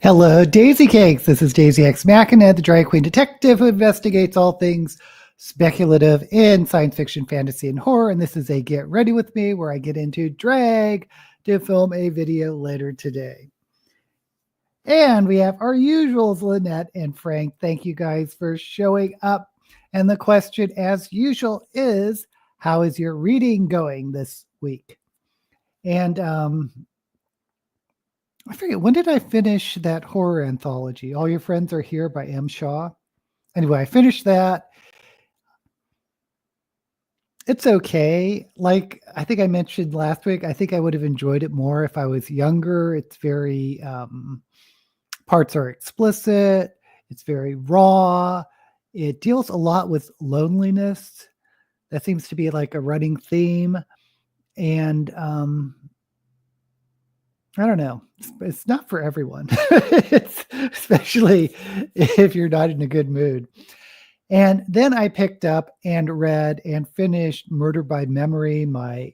Hello, Daisy Cakes. This is Daisy X Machina, the drag queen detective who investigates all things speculative in science fiction, fantasy, and horror. And this is a Get Ready With Me where I get into drag to film a video later today. And we have our usuals, Lynette and Frank. Thank you guys for showing up. And the question, as usual, is how is your reading going this week? And I forget, when did I finish that horror anthology? All Your Friends Are Here by M. Shaw. Anyway, I finished that. It's okay. Like I think I mentioned last week, I think I would have enjoyed it more if I was younger. It's very, parts are explicit. It's very raw. It deals a lot with loneliness. That seems to be like a running theme. And, I don't know. It's not for everyone, especially if you're not in a good mood. And then I picked up and read and finished Murder by Memory, my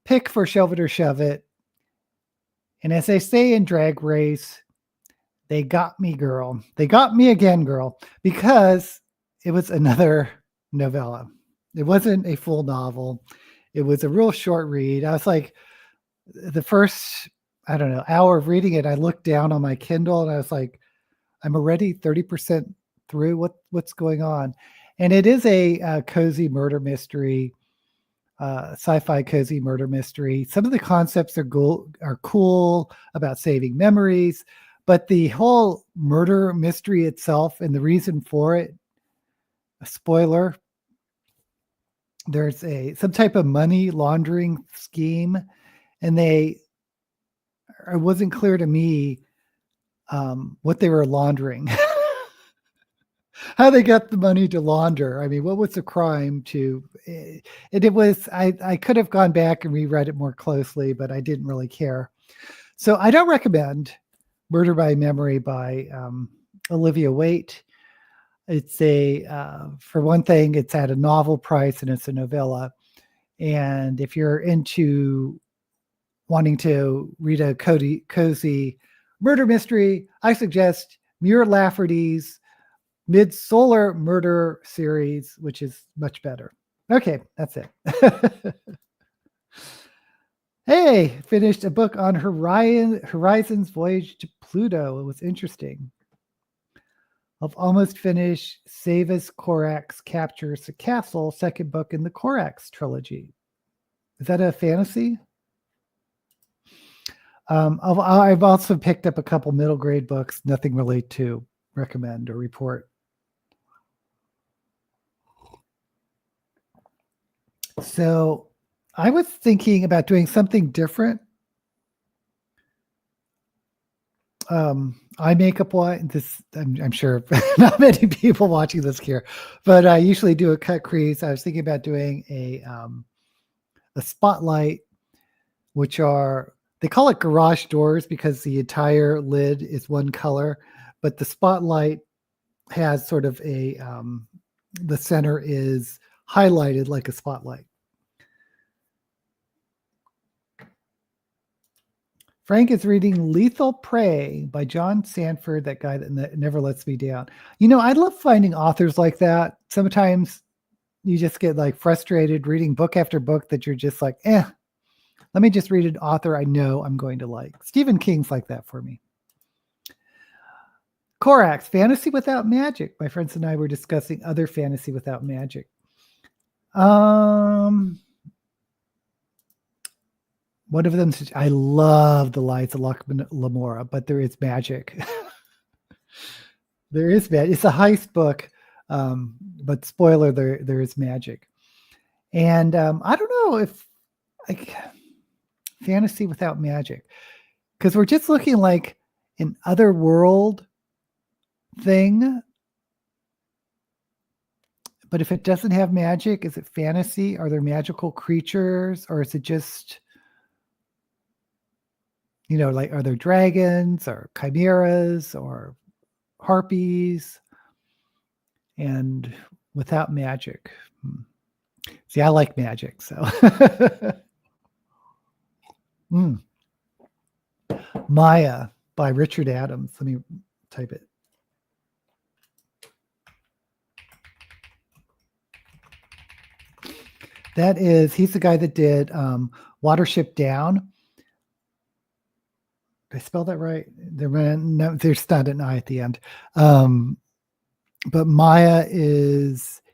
pick for Shelve It or Shove It. And as they say in Drag Race, they got me, girl. They got me again, girl, because it was another novella. It wasn't a full novel. It was a real short read. I was like, the first, I don't know, hour of reading it, I looked down on my Kindle and I was like, I'm already 30% through. What's going on? And it is a cozy murder mystery, sci-fi cozy murder mystery. Some of the concepts are cool about saving memories, but the whole murder mystery itself and the reason for it, a spoiler, there's some type of money laundering scheme, and it wasn't clear to me what they were laundering, how they got the money to launder. I mean, what was the crime to it was, I could have gone back and reread it more closely, but I didn't really care. So I don't recommend Murder by Memory by Olivia Waite. It's for one thing, it's at a novel price and it's a novella. And if you're into wanting to read a cozy murder mystery, I suggest Muir Lafferty's Mid-Solar Murder series, which is much better. Okay, that's it. Hey, finished a book on Horizon's Voyage to Pluto. It was interesting. I've almost finished Savis Corax Captures the Castle, second book in the Corax trilogy. Is that a fantasy? I've also picked up a couple middle grade books, nothing really to recommend or report. So I was thinking about doing something different. Eye makeup wise, I'm sure not many people watching this care, but I usually do a cut crease. I was thinking about doing a spotlight, which they call it garage doors because the entire lid is one color, but the spotlight has sort of the center is highlighted like a spotlight. Frank is reading Lethal Prey by John Sanford, that guy that never lets me down. You know, I love finding authors like that. Sometimes you just get like frustrated reading book after book that you're just like, let me just read an author I know I'm going to like. Stephen King's like that for me. Corax, Fantasy Without Magic. My friends and I were discussing other fantasy without magic. One of them, I love The Lies of Lamora, but there is magic. There is magic. It's a heist book, but spoiler, there is magic. And I don't know if like fantasy without magic, because we're just looking like an otherworld thing. But if it doesn't have magic, is it fantasy? Are there magical creatures, or is it just, you know, like, are there dragons or chimeras or harpies and without magic? See, I like magic, so. Maya. by Richard Adams. Let me type it. He's the guy that did Watership Down. Did I spell that right? There's not an I at the end. But Maya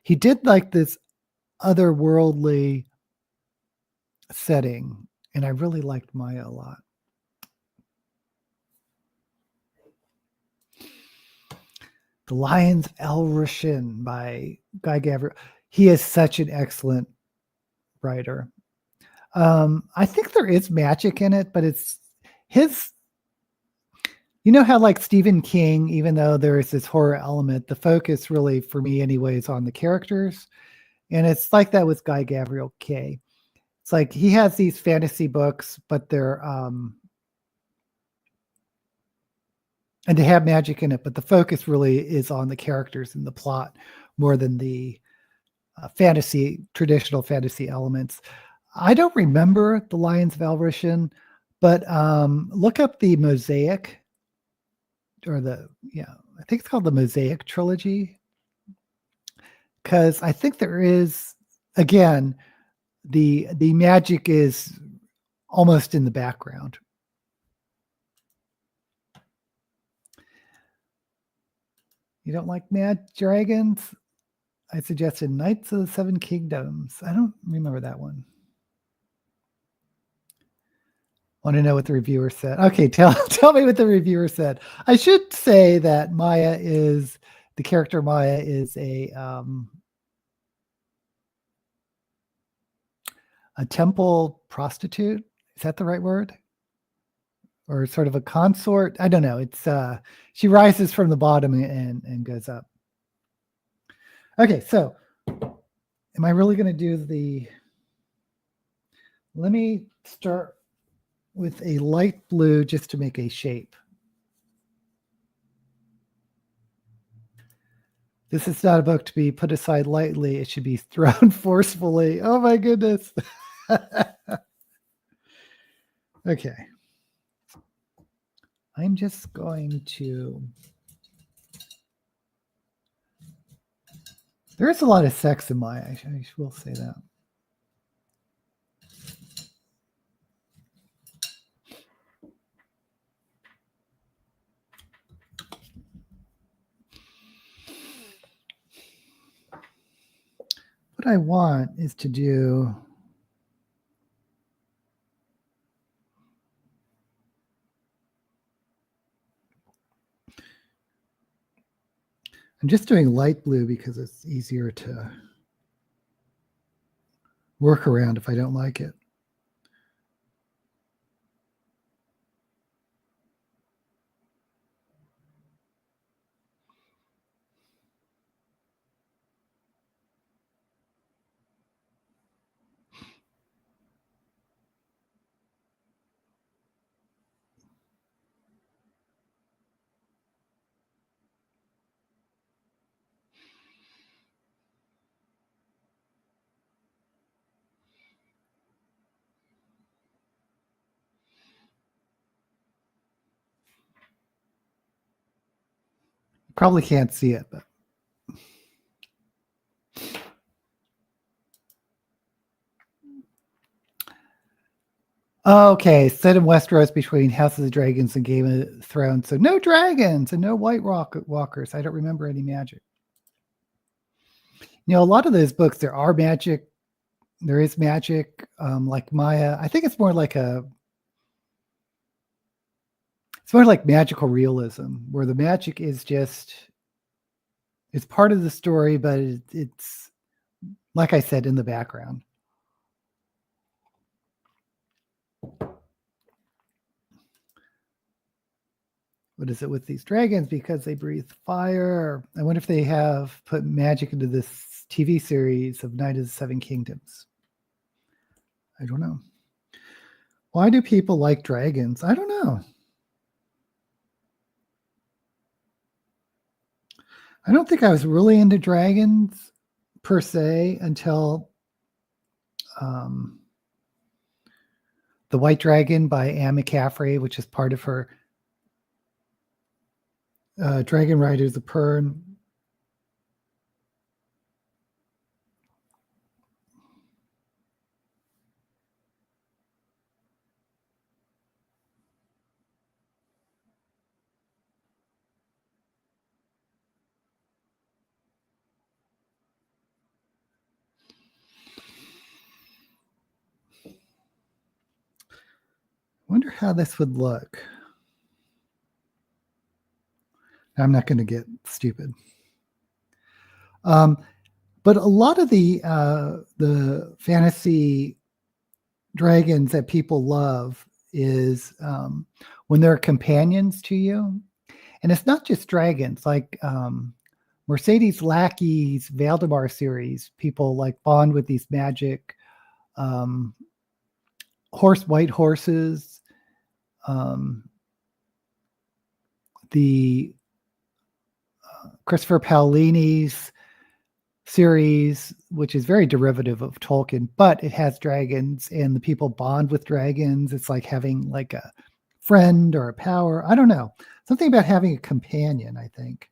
he did like this otherworldly setting, and I really liked Maya a lot. The Lions of El Rushin by Guy Gavriel. He is such an excellent writer. I think there is magic in it, but it's his. You know how like Stephen King, even though there is this horror element, the focus really, for me anyway, is on the characters. And it's like that with Guy Gavriel Kay. It's like he has these fantasy books, but they're and they have magic in it, but the focus really is on the characters and the plot more than the traditional fantasy elements. I don't remember the Lions of El Rushin, but look up the Mosaic, or I think it's called the Mosaic trilogy, because I think there is, again, the magic is almost in the background. You don't like mad dragons? I suggested Knights of the Seven Kingdoms. I don't remember that one. Want to know what the reviewer said? Okay, tell me what the reviewer said. I should say that the character Maya is a temple prostitute. Is that the right word? Or sort of a consort? I don't know. It's she rises from the bottom and goes up. Okay, so am I really going to do let me start with a light blue just to make a shape. This is not a book to be put aside lightly. It should be thrown forcefully. Oh my goodness. Okay. I'm just going to... There is a lot of sex in Maya. I will say that. What I want is to do... I'm just doing light blue because it's easier to work around if I don't like it. Probably can't see it, but okay, set in Westeros between House of the Dragons and Game of Thrones. So no dragons and no White Walkers. I don't remember any magic. You know, a lot of those books, there are magic. There is magic, like Maya. I think it's more like magical realism, where the magic is it's part of the story, but it's, like I said, in the background. What is it with these dragons? Because they breathe fire. I wonder if they have put magic into this TV series of Night of the Seven Kingdoms. I don't know. Why do people like dragons? I don't know. I don't think I was really into dragons per se until The White Dragon by Anne McCaffrey, which is part of her Dragon Riders of Pern. Wonder how this would look. I'm not going to get stupid. But a lot of the fantasy dragons that people love is when they're companions to you. And it's not just dragons, like Mercedes Lackey's Valdemar series. People like bond with these magic white horses. The Christopher Paolini's series, which is very derivative of Tolkien, but it has dragons and the people bond with dragons. It's like having like a friend or a power. I don't know. Something about having a companion, I think.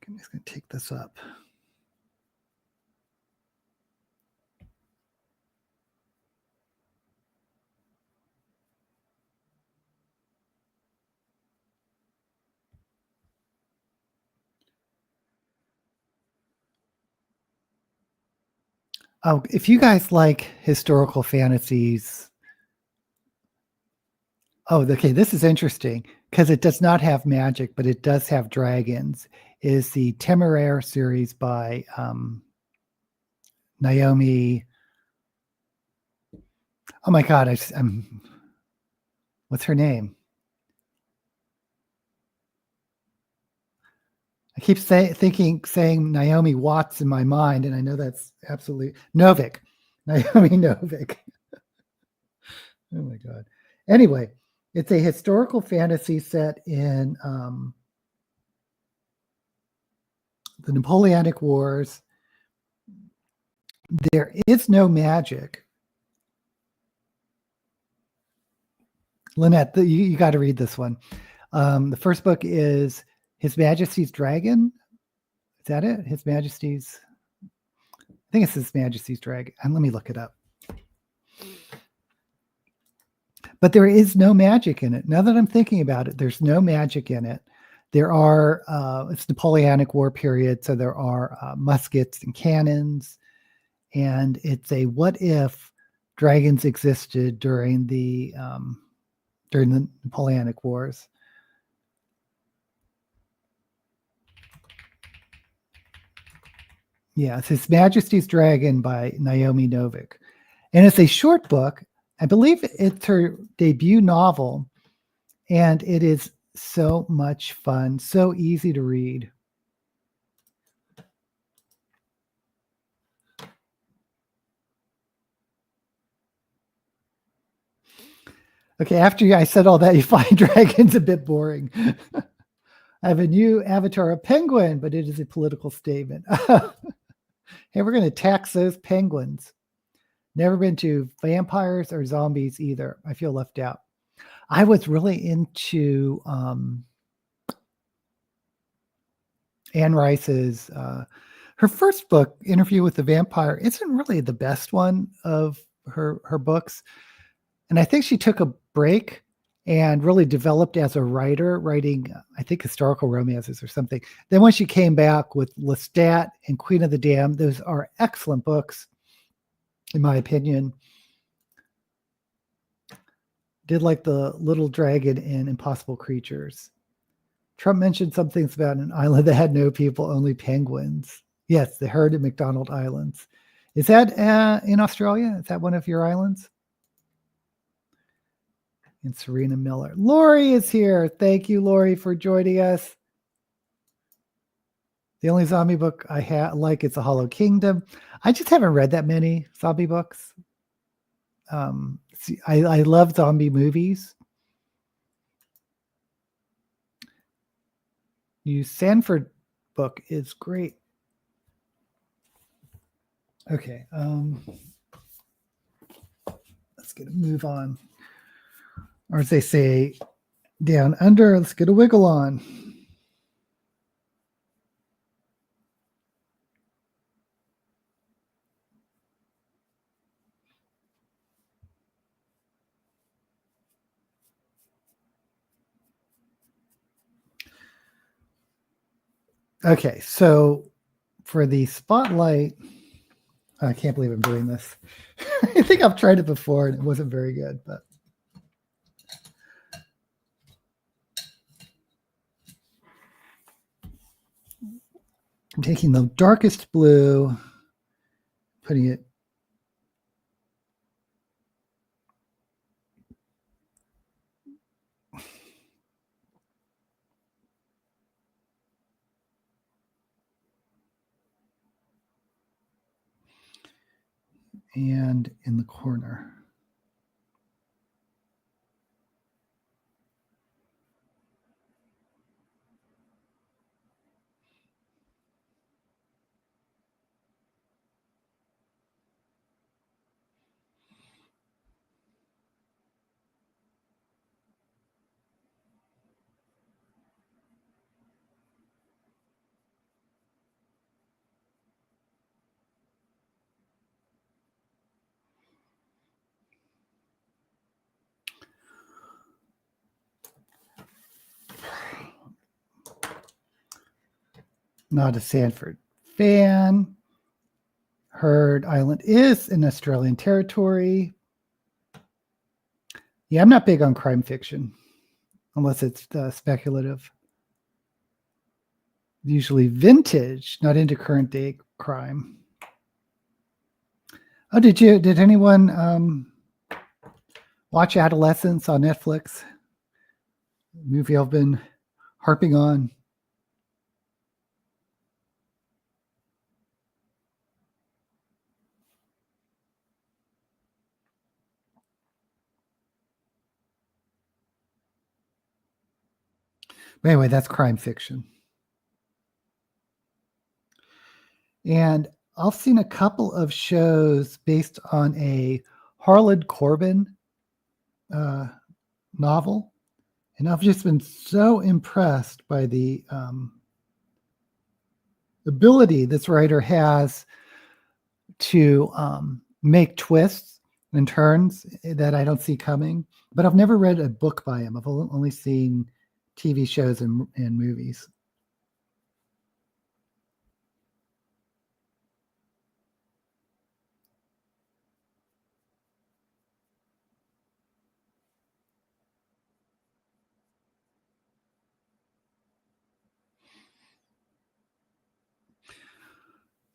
I'm just going to take this up. Oh, if you guys like historical fantasies. Oh, okay. This is interesting because it does not have magic, but it does have dragons. Is the Temeraire series by Naomi. Oh my God. I'm what's her name? I keep saying Naomi Watts in my mind, and I know that's absolutely Novik. Naomi Novik. Oh my God. Anyway, it's a historical fantasy set in the Napoleonic Wars. There is no magic. Lynette, you got to read this one. The first book is His Majesty's Dragon. Is that it? His Majesty's. I think it's His Majesty's Dragon. And let me look it up. But there is no magic in it. Now that I'm thinking about it, there's no magic in it. There are, it's Napoleonic War period, so there are muskets and cannons. And it's a what if dragons existed during the Napoleonic Wars. Yeah, it's His Majesty's Dragon by Naomi Novik. And it's a short book. I believe it's her debut novel. And it is so much fun, so easy to read. Okay, after I said all that, you find dragons a bit boring. I have a new avatar, a penguin, but it is a political statement. Hey, we're going to tax those penguins. Never been to vampires or zombies either. I feel left out. I was really into Anne Rice's, her first book, Interview with the Vampire, isn't really the best one of her books. And I think she took a break and really developed as a writer, writing, I think, historical romances or something. Then when she came back with Lestat and Queen of the Damned, those are excellent books, in my opinion. Did like the Little Dragon in Impossible Creatures. Trump mentioned some things about an island that had no people, only penguins. Yes, the herd at McDonald Islands. Is that in Australia? Is that one of your islands? And Serena Miller. Lori is here. Thank you, Lori, for joining us. The only zombie book I like is The Hollow Kingdom. I just haven't read that many zombie books. I love zombie movies. New Sanford book is great. Okay, let's get a move on. Or as they say, down under, let's get a wiggle on. Okay, so for the spotlight, I can't believe I'm doing this. I think I've tried it before and it wasn't very good, but I'm taking the darkest blue, putting it and in the corner. Not a Sanford fan. Heard Island is in Australian territory. Yeah, I'm not big on crime fiction, unless it's speculative. Usually vintage, not into current day crime. Oh, did anyone watch Adolescence on Netflix? Movie I've been harping on. But anyway, that's crime fiction. And I've seen a couple of shows based on a Harlan Coben novel. And I've just been so impressed by the ability this writer has to make twists and turns that I don't see coming. But I've never read a book by him. I've only seen TV shows and movies.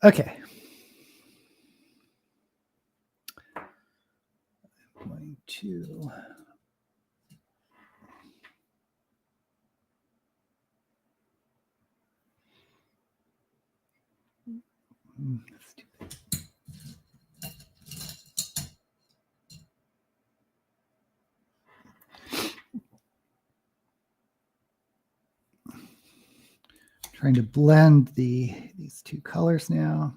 Okay. I'm going to trying to blend these two colors now.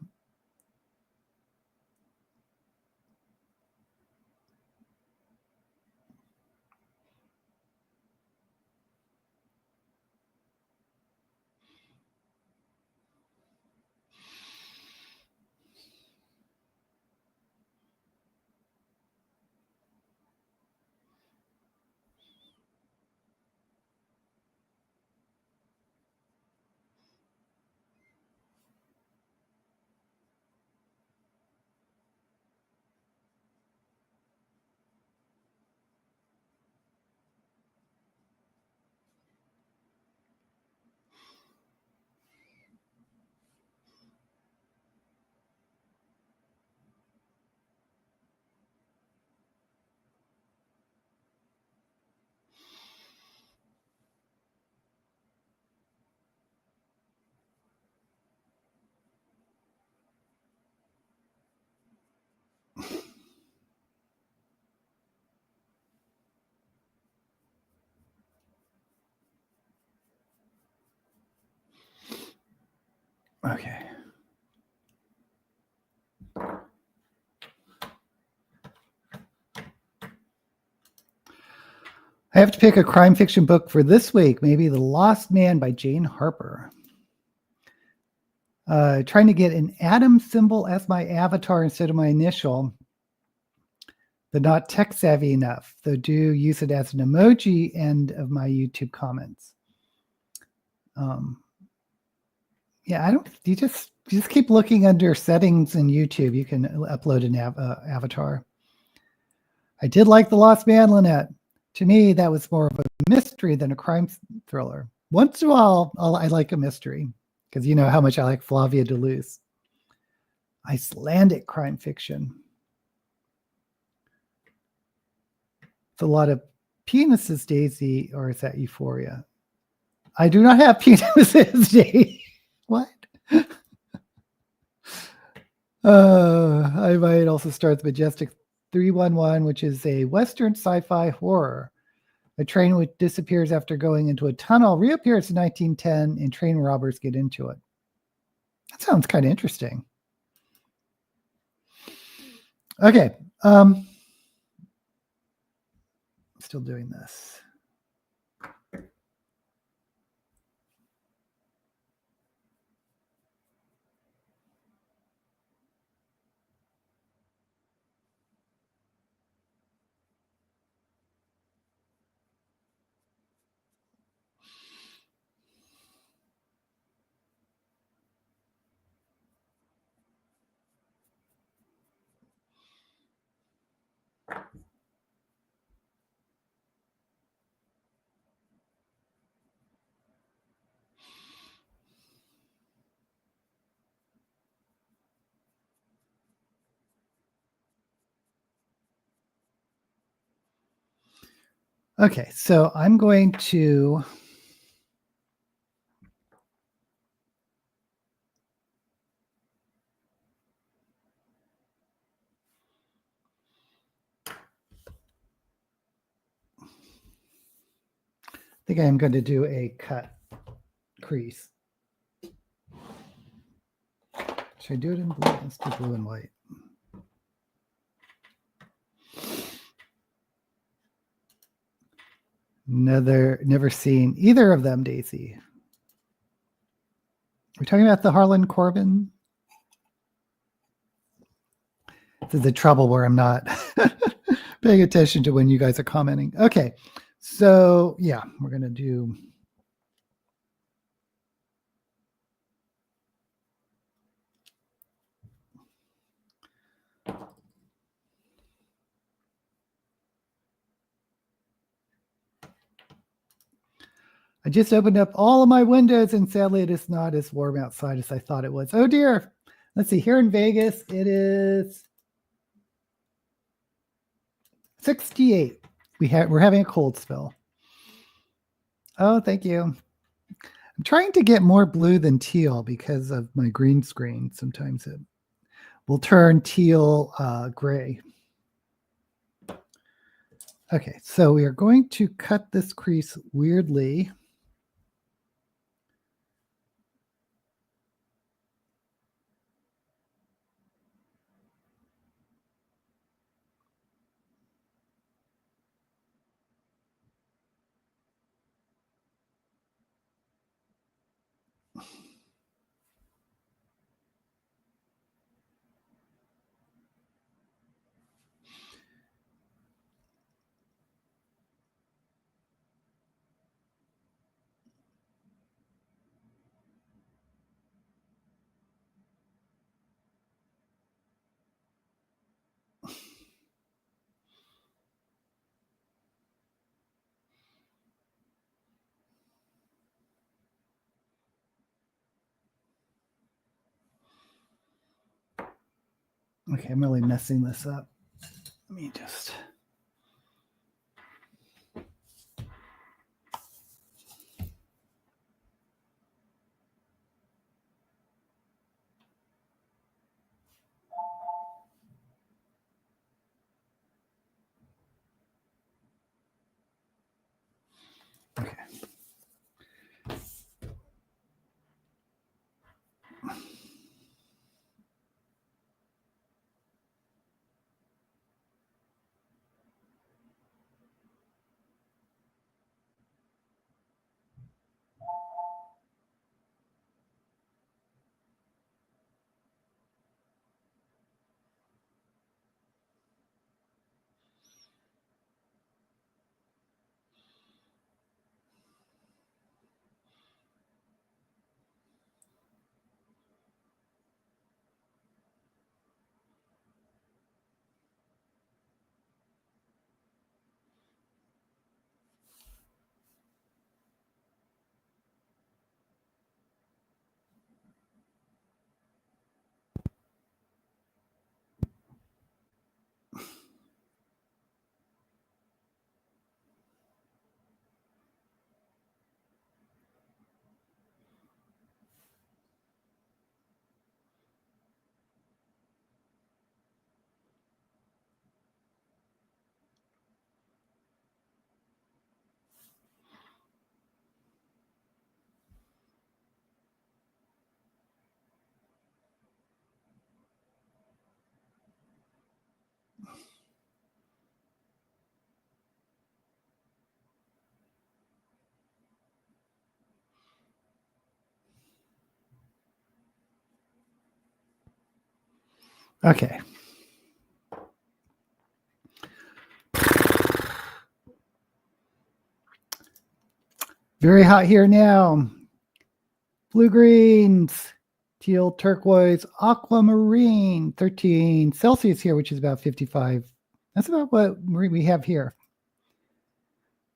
Okay. I have to pick a crime fiction book for this week. Maybe The Lost Man by Jane Harper. Trying to get an atom symbol as my avatar instead of my initial. They're not tech savvy enough. They do use it as an emoji end of my YouTube comments. Yeah, I don't. You just keep looking under settings in YouTube. You can upload an avatar. I did like The Lost Man, Lynette. To me, that was more of a mystery than a crime thriller. Once in a while, I like a mystery because you know how much I like Flavia Deleuze. Icelandic crime fiction. It's a lot of penises, Daisy, or is that Euphoria? I do not have penises, Daisy. What? I might also start the Majestic 311, which is a Western sci-fi horror. A train which disappears after going into a tunnel reappears in 1910, and train robbers get into it. That sounds kind of interesting. Okay. Still doing this. Okay, so I'm going to I think I'm going to do a cut crease. Should I do it in blue? Let's do blue and white. Never seen either of them, Daisy. We're talking about the Harlan Corbin. This is the trouble where I'm not paying attention to when you guys are commenting. Okay, so yeah, we're gonna do. I just opened up all of my windows and sadly it is not as warm outside as I thought it was. Oh dear. Let's see, here in Vegas, it is 68. We're having a cold spell. Oh, thank you. I'm trying to get more blue than teal because of my green screen. Sometimes it will turn teal gray. Okay, so we are going to cut this crease weirdly. Okay, I'm really messing this up. Let me just. Okay. Okay. Very hot here now. Blue greens, teal turquoise, aquamarine, 13 Celsius here, which is about 55. That's about what we have here.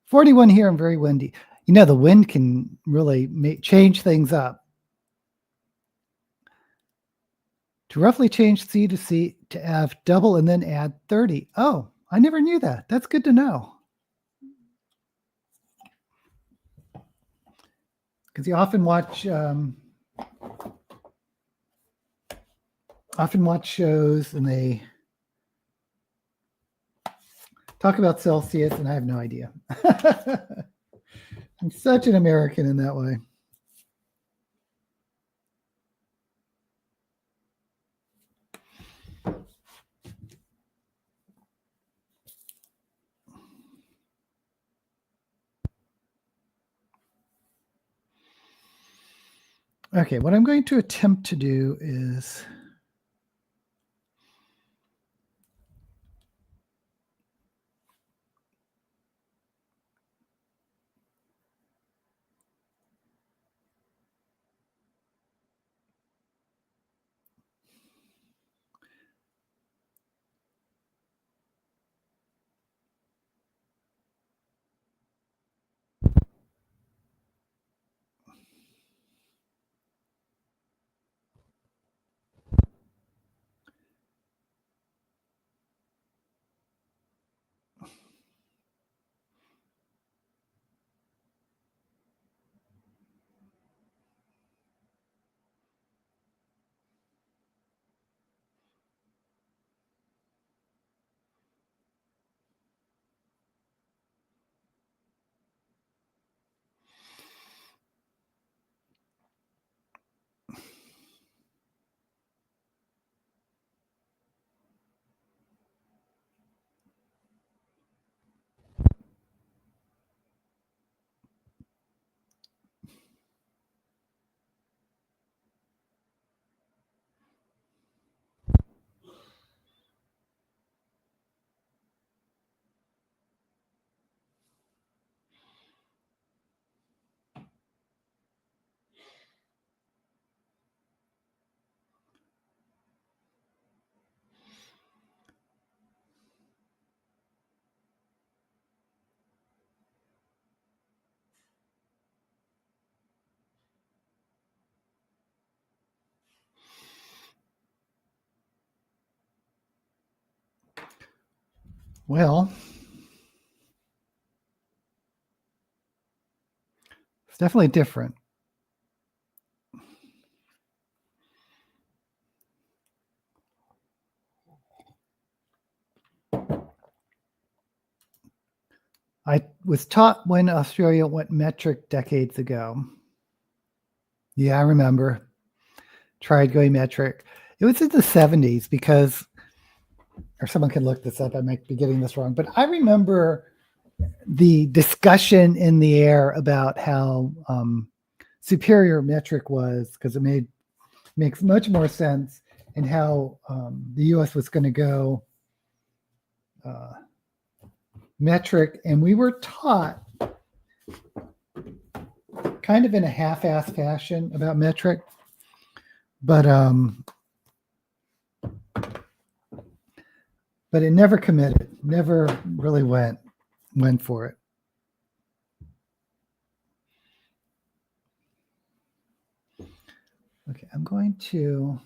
41 here and very windy. You know, the wind can really change things up. To roughly change C to C to F, double and then add 30. Oh, I never knew that. That's good to know. Because you often watch shows and they talk about Celsius, and I have no idea. I'm such an American in that way. Okay, what I'm going to attempt to do is well, it's definitely different. I was taught when Australia went metric decades ago. Yeah, I remember. Tried going metric. It was in the 70s because, or someone can look this up. I might be getting this wrong, but I remember the discussion in the air about how superior metric was because it makes much more sense, and how the U.S. was going to go metric, and we were taught kind of in a half-ass fashion about metric, but it never committed, never really went for it. Okay, I'm going to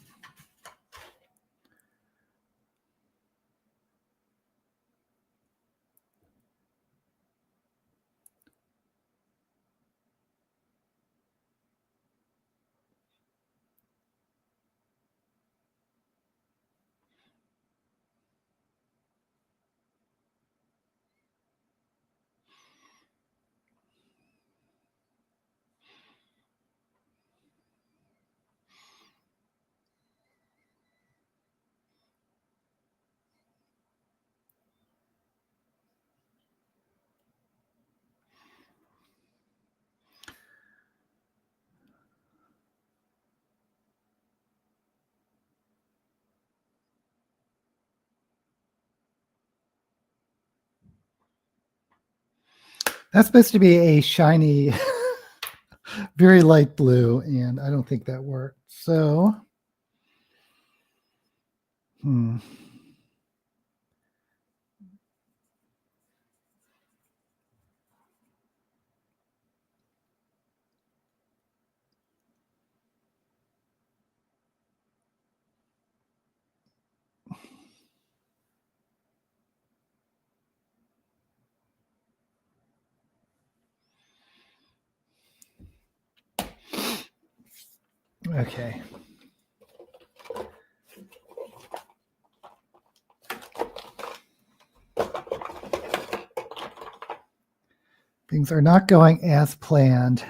That's supposed to be a shiny, very light blue, and I don't think that worked. So, okay. Things are not going as planned.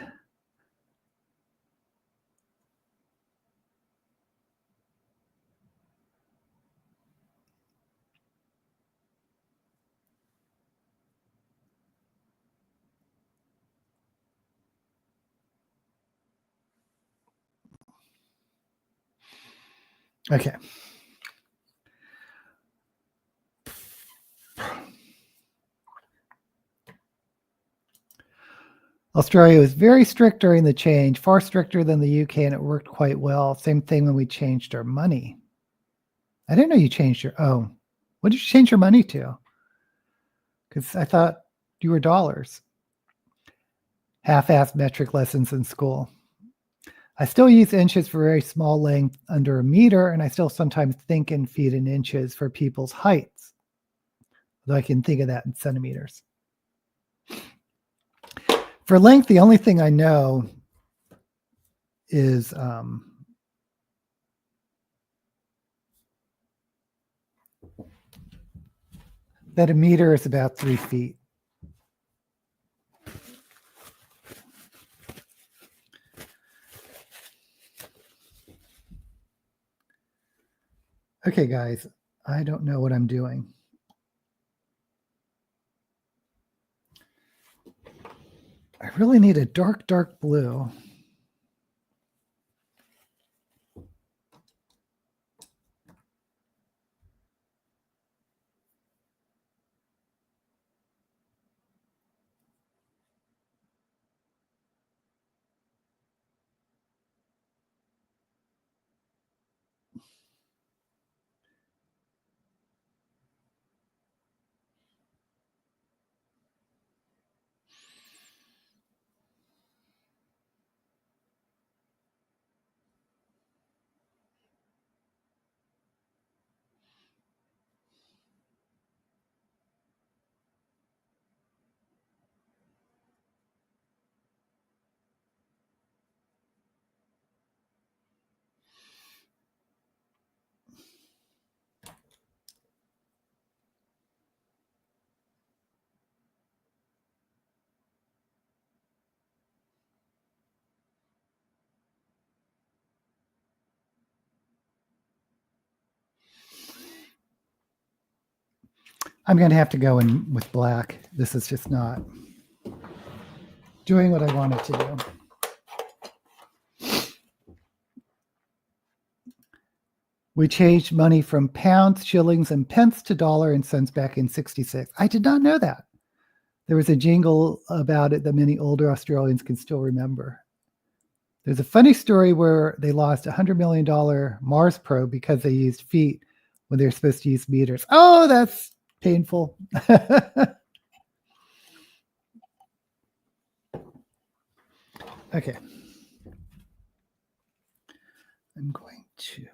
Okay. Australia was very strict during the change, far stricter than the UK, and it worked quite well. Same thing when we changed our money. I didn't know you changed your, oh, what did you change your money to? Because I thought you were dollars. Half-assed metric lessons in school. I still use inches for very small length under a meter, and I still sometimes think in feet and inches for people's heights. Though I can think of that in centimeters. For length, the only thing I know is that a meter is about 3 feet. Okay, guys, I don't know what I'm doing. I really need a dark, dark blue. I'm going to have to go in with black. This is just not doing what I want it to do. We changed money from pounds, shillings, and pence to dollar and cents back in 66. I did not know that. There was a jingle about it that many older Australians can still remember. There's a funny story where they lost a $100 million Mars probe because they used feet when they're supposed to use meters. Oh, that's painful. Okay. I'm going to.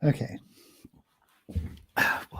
Okay. Oh, boy.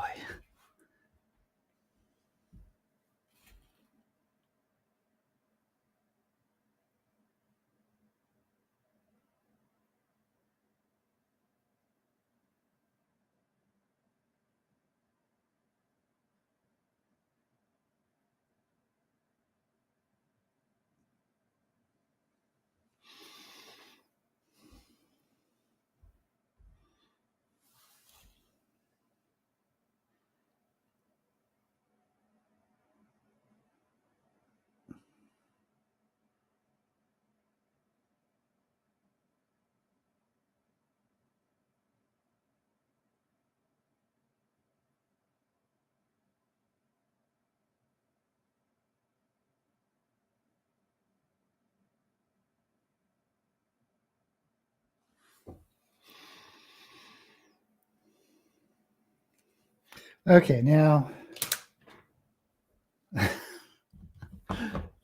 Okay, now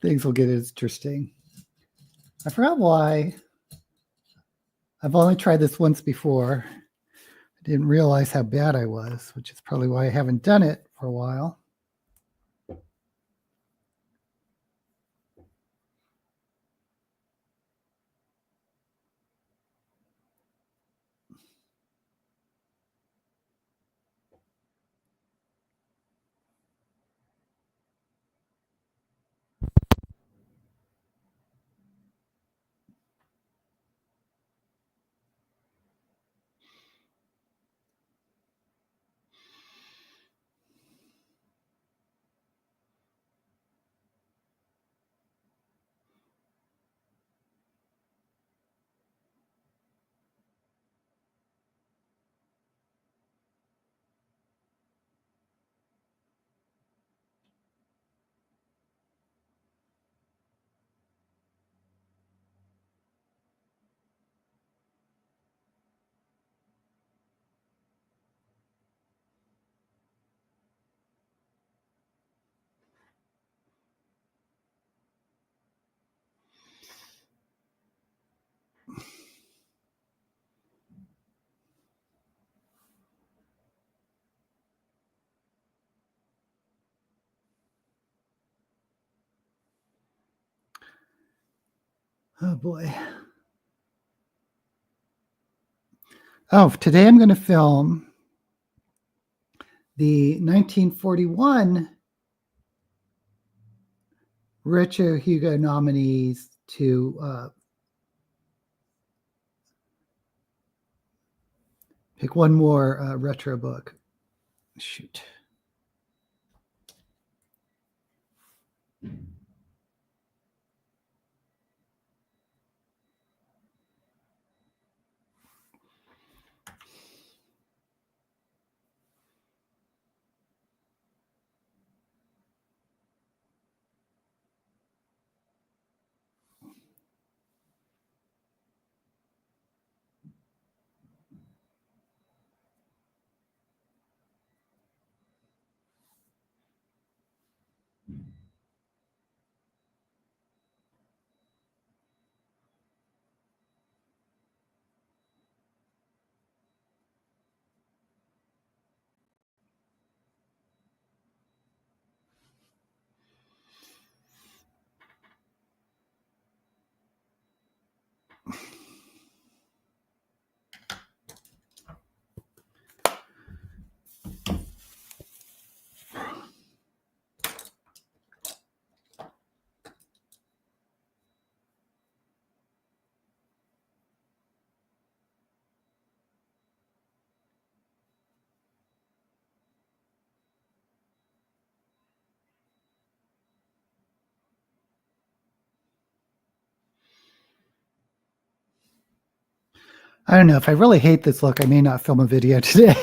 things will get interesting. I forgot why. I've only tried this once before. I didn't realize how bad I was, which is probably why I haven't done it for a while. Oh boy. Oh, today I'm going to film the 1941 Retro Hugo nominees to pick one more retro book. Shoot. I don't know. If I really hate this look, I may not film a video today.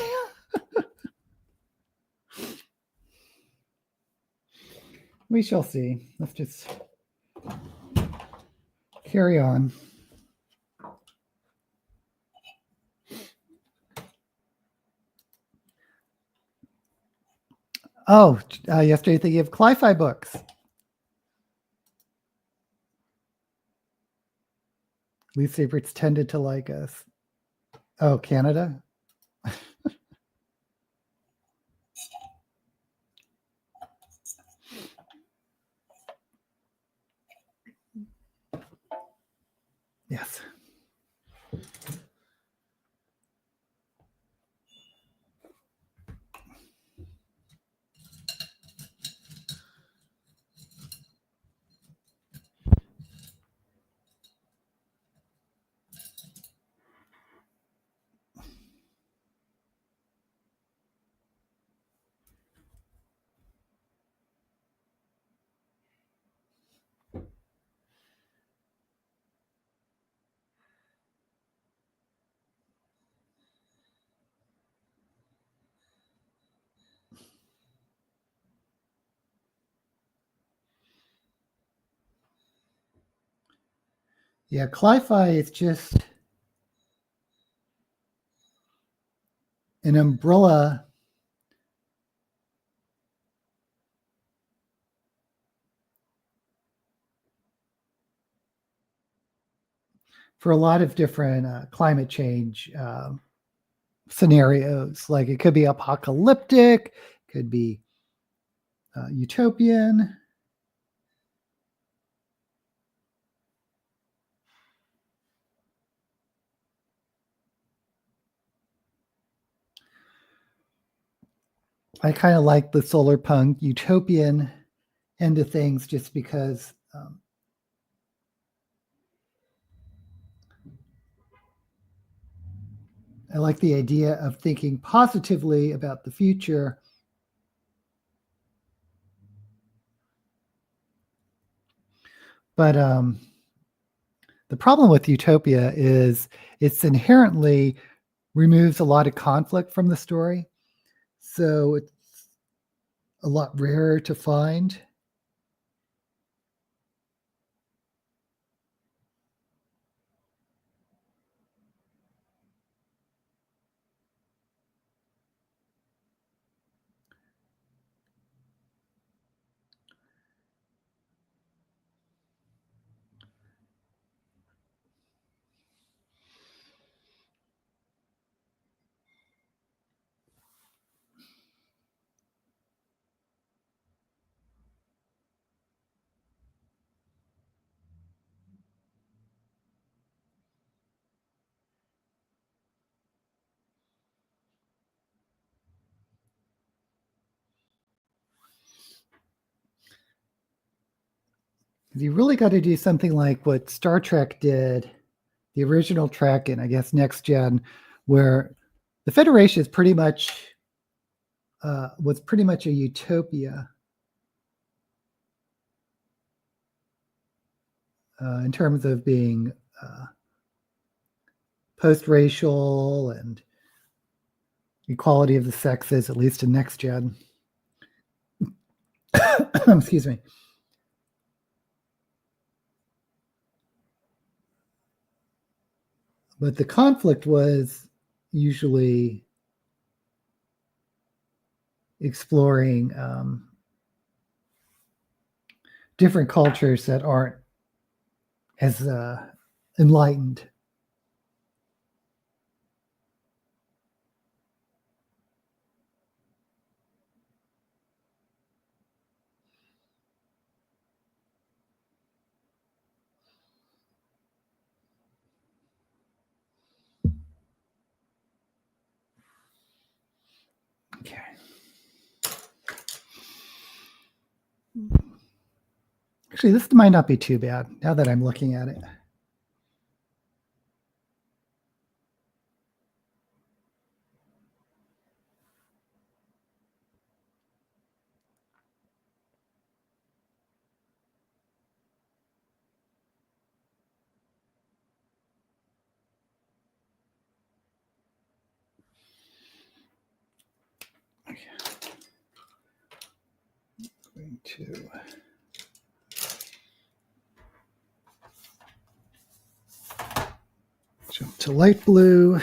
We shall see. Let's just carry on. Oh, yesterday thinking of Cli-Fi books. Least favorites tended to like us. Oh, Canada? Yes. Yeah, cli-fi is just an umbrella for a lot of different climate change scenarios. Like it could be apocalyptic, could be utopian. I kind of like the solar punk utopian end of things just because I like the idea of thinking positively about the future. But the problem with utopia is it's inherently removes a lot of conflict from the story. So it's a lot rarer to find. You really got to do something like what Star Trek did, the original Trek, and I guess Next Gen, where the Federation is pretty much was pretty much a utopia in terms of being post-racial and equality of the sexes, at least in Next Gen. Excuse me. But the conflict was usually exploring different cultures that aren't as enlightened. Okay. Actually, this might not be too bad now that I'm looking at it. Okay. Going to jump to light blue.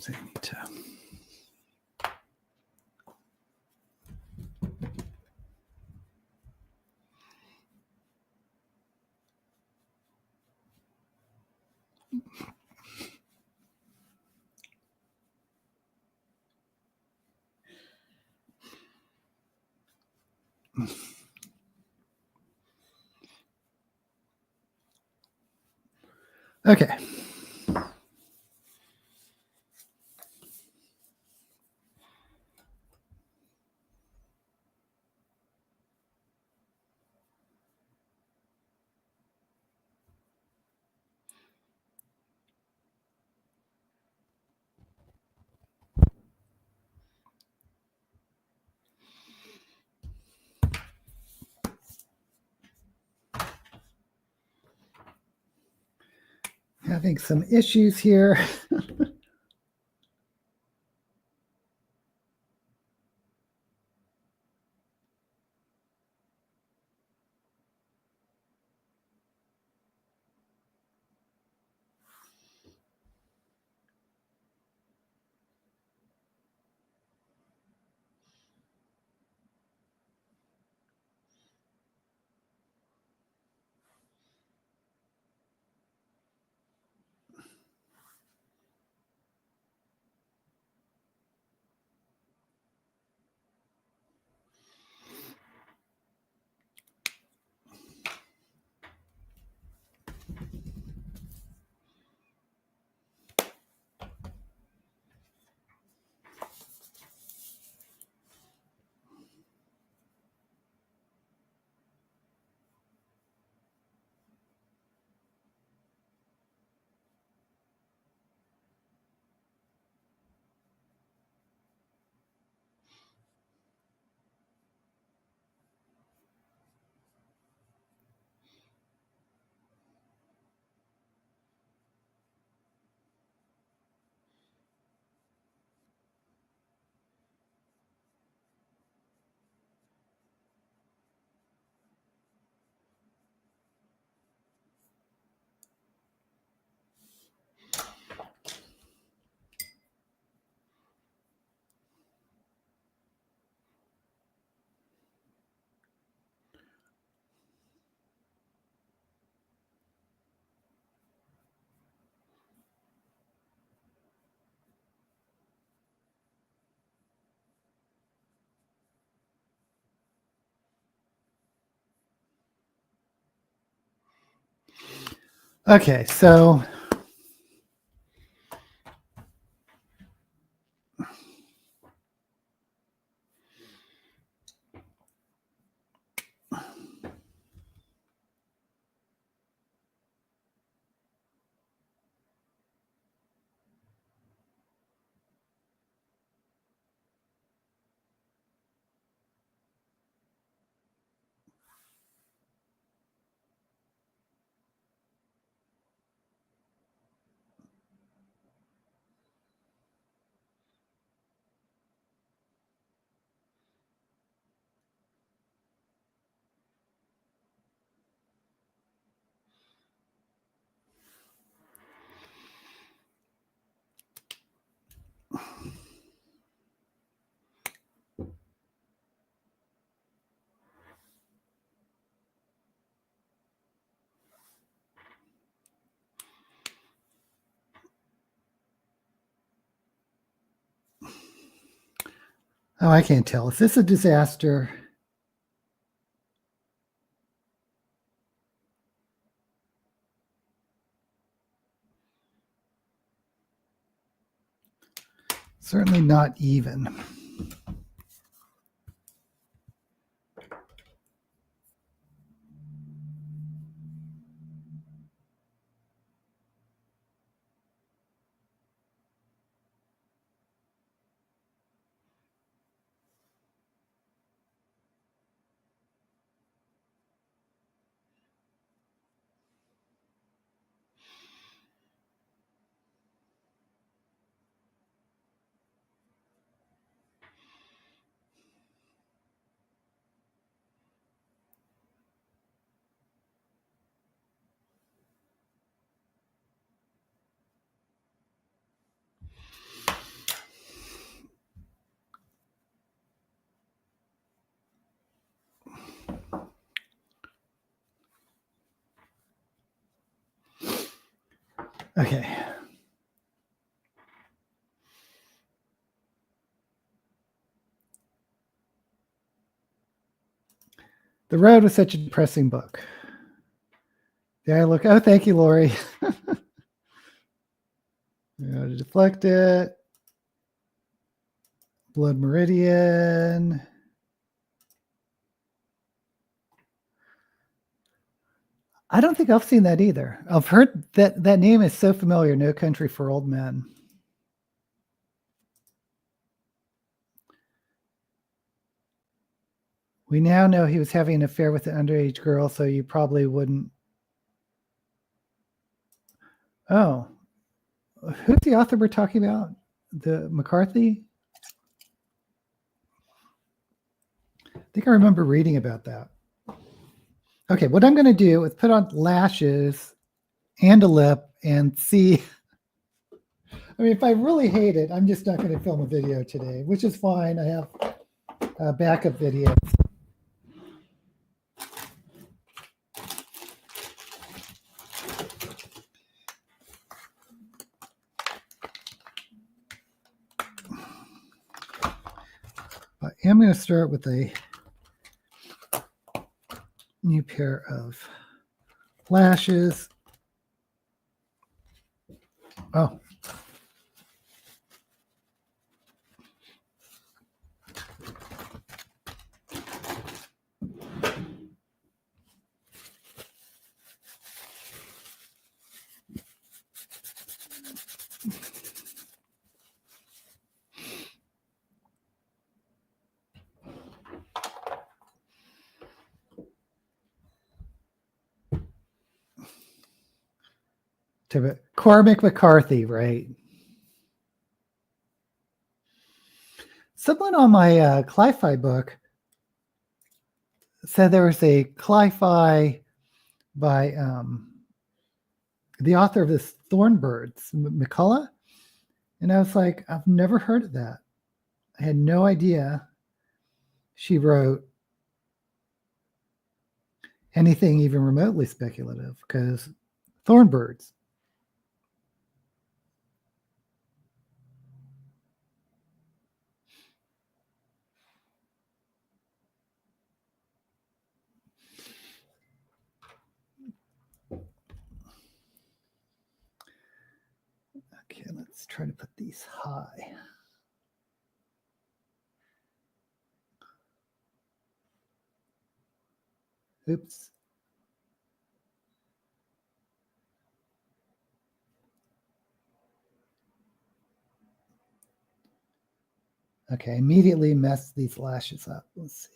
So I need to. Okay. Having some issues here. Okay, so oh, I can't tell. Is this a disaster? Certainly not even. Okay. The Road was such a depressing book. There I look. Oh, thank you, Lori. To deflect it. Blood Meridian. I don't think I've seen that either. I've heard that name is so familiar. No Country for Old Men. We now know he was having an affair with an underage girl, so you probably wouldn't. Oh, who's the author we're talking about? The McCarthy? I think I remember reading about that. Okay, what I'm going to do is put on lashes and a lip and see. I mean, if I really hate it, I'm just not going to film a video today, which is fine. I have backup videos. I am going to start with a new pair of lashes. Oh. Cormac McCarthy, right? Someone on my Cli-Fi book said there was a Cli-Fi by the author of this Thornbirds, McCullough. And I was like, I've never heard of that. I had no idea she wrote anything even remotely speculative, because Thornbirds. Okay, let's try to put these high. Oops. Okay, immediately mess these lashes up. Let's see.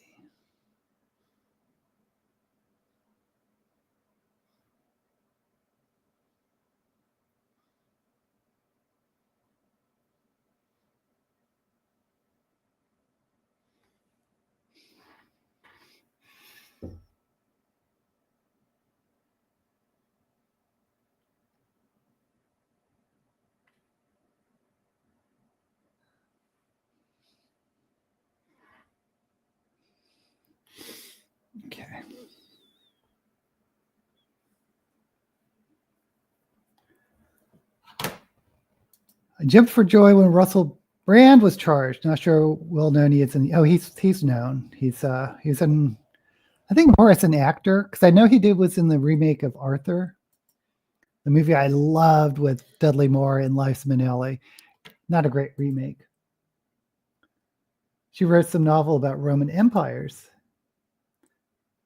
Okay. I jumped for joy when Russell Brand was charged. Not sure well known he is in. Oh, he's known. He's in. I think more as an actor, because I know he was in the remake of Arthur, the movie I loved with Dudley Moore and Liza Minnelli. Not a great remake. She wrote some novel about Roman empires.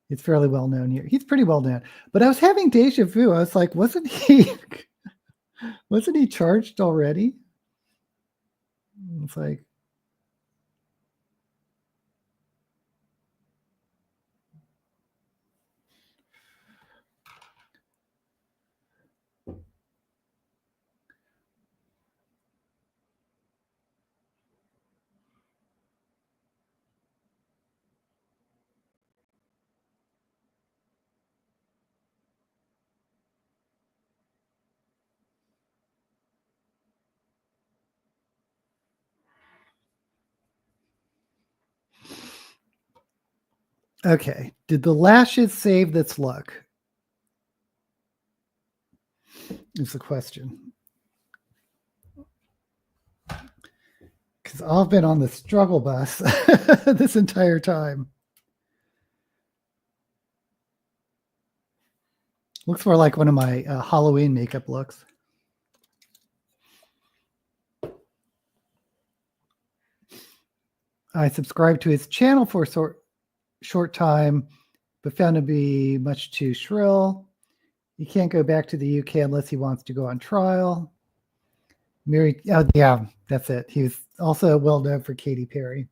It's fairly well known here. He's pretty well known. But I was having deja vu. I was like, wasn't he charged already? It's like, Okay. Did the lashes save this look? Is the question. Because I've been on the struggle bus this entire time. Looks more like one of my Halloween makeup looks. I subscribed to his channel for a short time, but found it to be much too shrill. He can't go back to the UK unless he wants to go on trial. Mary, oh yeah, that's it. He was also well known for Katy Perry.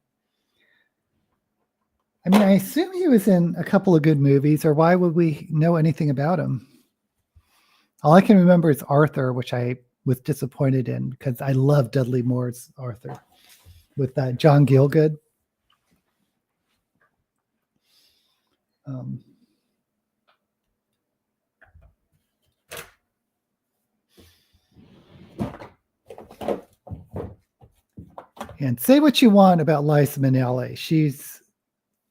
I mean, I assume he was in a couple of good movies, or why would we know anything about him? All I can remember is Arthur, which I was disappointed in because I love Dudley Moore's Arthur with John Gielgud. And say what you want about Liza Minnelli. She's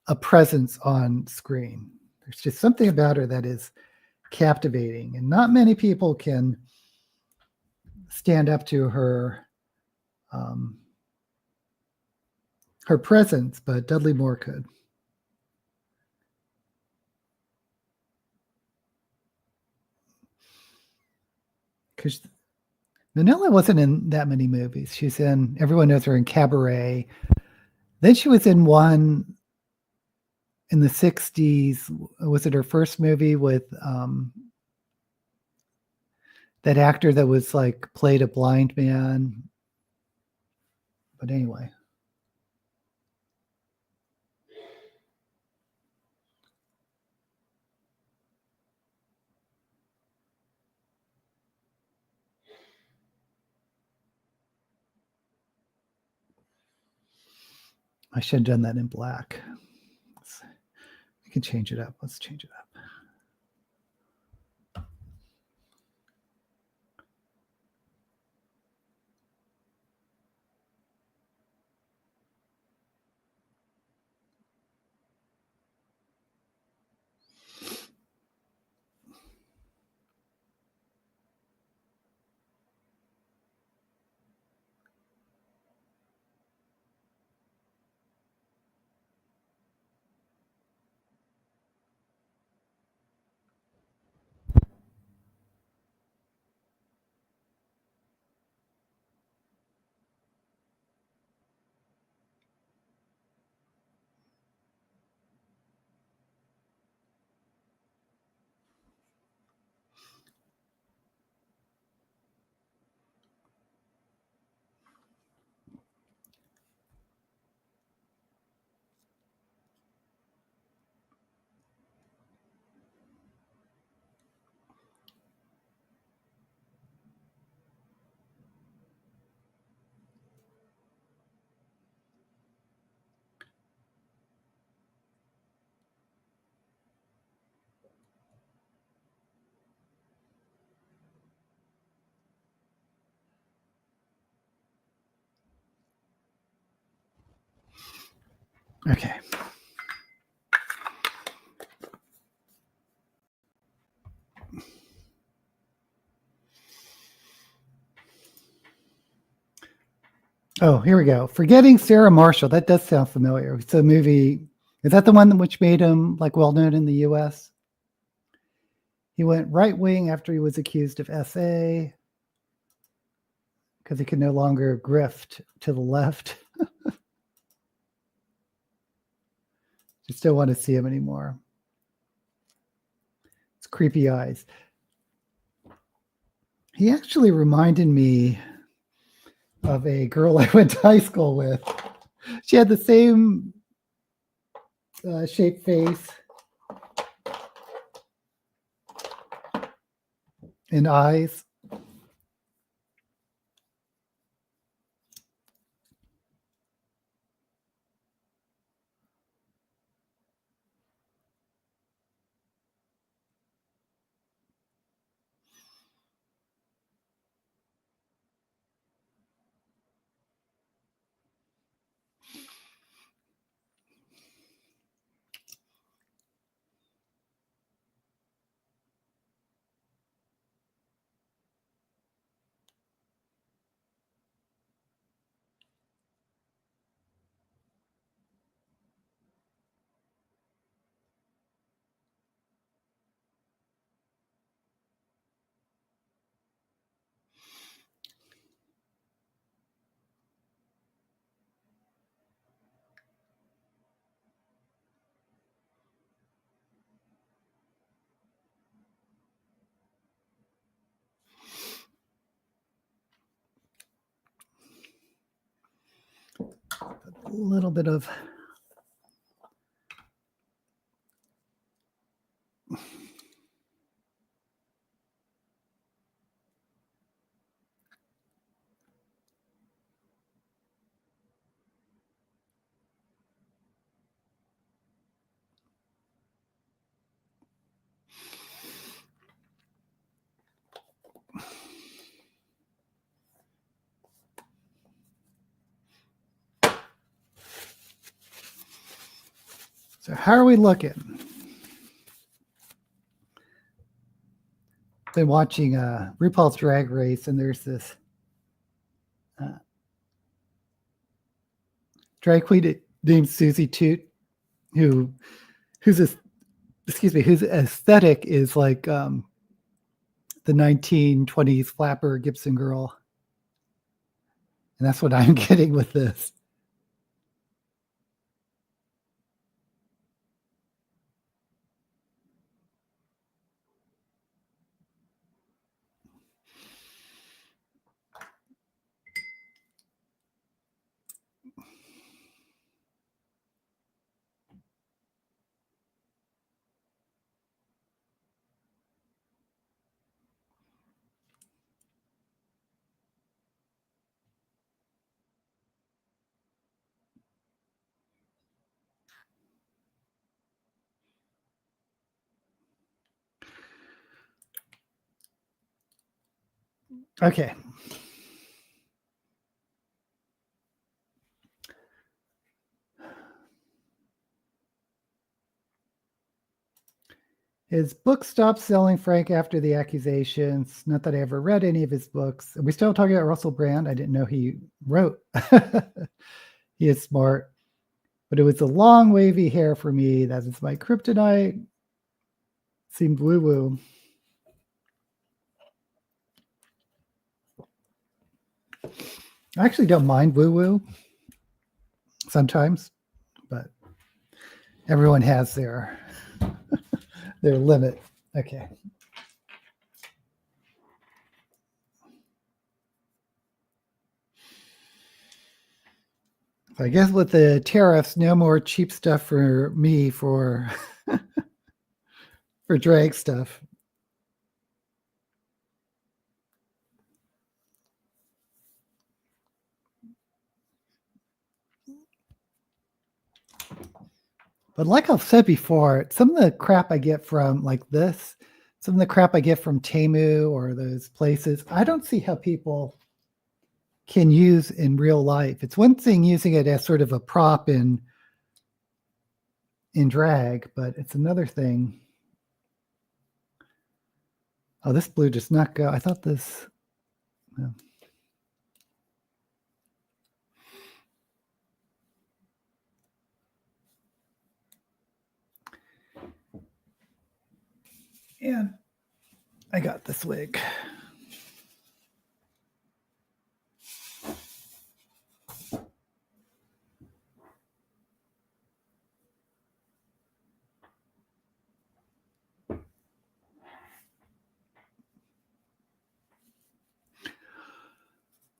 a presence on screen. There's just something about her that is captivating, and not many people can stand up to her her presence, but Dudley Moore could. Because Minnelli wasn't in that many movies. She's in, everyone knows her in Cabaret. Then she was in one in the 60s. Was it her first movie with that actor that was like played a blind man? But anyway. I should have done that in black. We can change it up. Let's change it up. Okay. Oh, here we go. Forgetting Sarah Marshall. That does sound familiar. It's a movie. Is that the one which made him like well known in the U.S.? He went right wing after he was accused of SA because he could no longer grift to the left. Just don't want to see him anymore. It's creepy eyes. He actually reminded me of a girl I went to high school with. She had the same shaped face and eyes. a little bit of So how are we looking? Been watching RuPaul's Drag Race, and there's this drag queen named Susie Toot, whose aesthetic is like the 1920s flapper Gibson girl, and that's what I'm getting with this. Okay. His book stopped selling, Frank, after the accusations. Not that I ever read any of his books. Are we still talking about Russell Brand? I didn't know he wrote. He is smart. But it was the long, wavy hair for me. That is my kryptonite. Seemed woo-woo. I actually don't mind woo-woo sometimes, but everyone has their limit. Okay. So I guess with the tariffs, no more cheap stuff for me for for drag stuff. But like I've said before, some of the crap I get from like this, some of the crap I get from Temu or those places, I don't see how people can use in real life. It's one thing using it as sort of a prop in drag, but it's another thing. Oh, this blue does not go. I thought this. No. And I got this wig.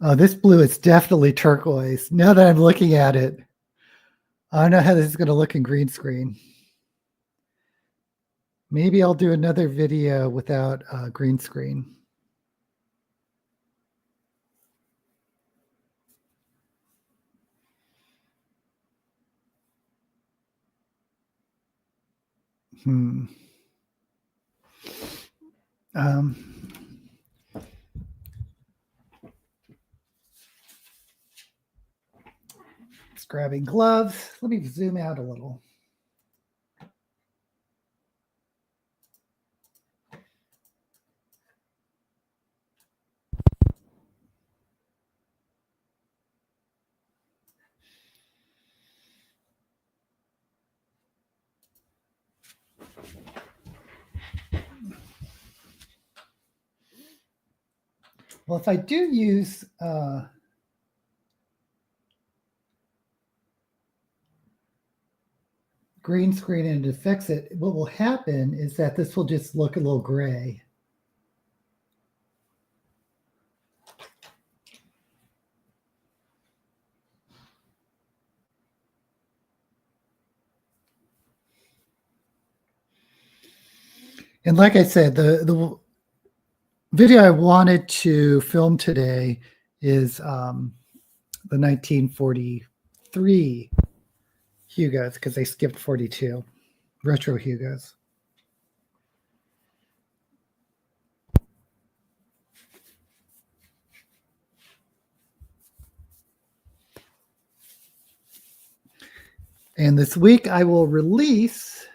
Oh, this blue is definitely turquoise. Now that I'm looking at it, I don't know how this is going to look in green screen. Maybe I'll do another video without green screen. Just grabbing gloves. Let me zoom out a little. Well, if I do use green screen and to fix it, what will happen is that this will just look a little gray. And like I said, the video I wanted to film today is the 1943 Hugos, because they skipped 42 retro Hugos. And this week I will release,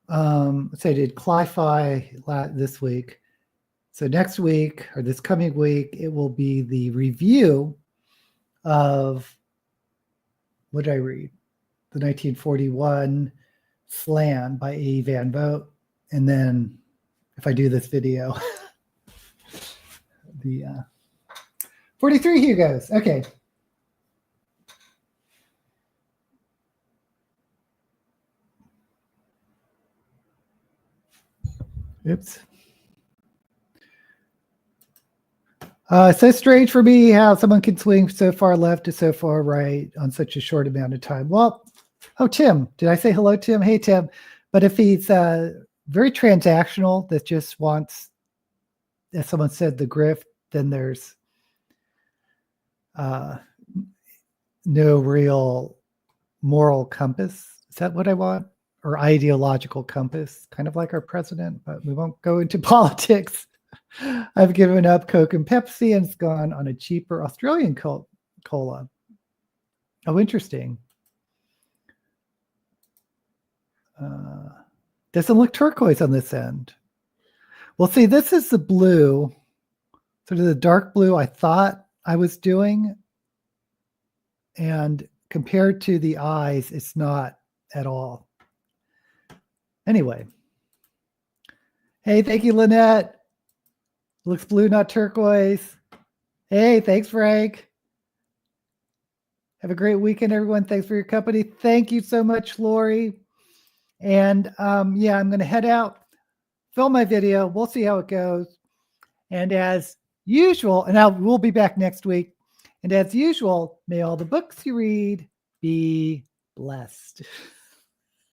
say I did Cli-Fi this week. So next week, or this coming week, it will be the review of, what did I read? The 1941 Slan by A. Van Vogt. And then if I do this video, the 43 Hugos. Okay. Oops. It's so strange for me how someone can swing so far left to so far right on such a short amount of time. Well, oh, Tim. Did I say hello, Tim? Hey, Tim. But if he's very transactional, that just wants, as someone said, the grift, then there's no real moral compass. Is that what I want? Or ideological compass, kind of like our president, but we won't go into politics. I've given up Coke and Pepsi and it's gone on a cheaper Australian cola. Oh, interesting. Doesn't look turquoise on this end. Well, see, this is the blue, sort of the dark blue I thought I was doing. And compared to the eyes, it's not at all. Anyway. Hey, thank you, Lynette. Looks blue, not turquoise. Hey, thanks, Frank. Have a great weekend, everyone. Thanks for your company. Thank you so much, Lori. And yeah, I'm going to head out, film my video. We'll see how it goes. And as usual, and we'll be back next week. And as usual, may all the books you read be blessed.